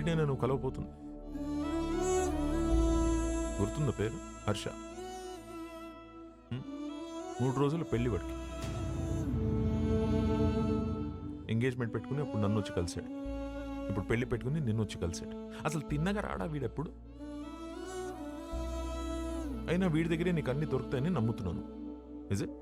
వీడేనా నువ్వు కలవపోతుంది? గుర్తుందా పేరు? హర్ష. 3 రోజులు పెళ్లి వాడికి. ఎంగేజ్మెంట్ పెట్టుకుని అప్పుడు నన్ను వచ్చి కలిశాడు. ఇప్పుడు పెళ్లి పెట్టుకుని నిన్ను వచ్చి కలిశాడు. అసలు తిన్నగా రాడా వీడెప్పుడు? అయినా వీడి దగ్గరే నీకు అన్ని దొరుకుతాయని నమ్ముతున్నాను. Is it?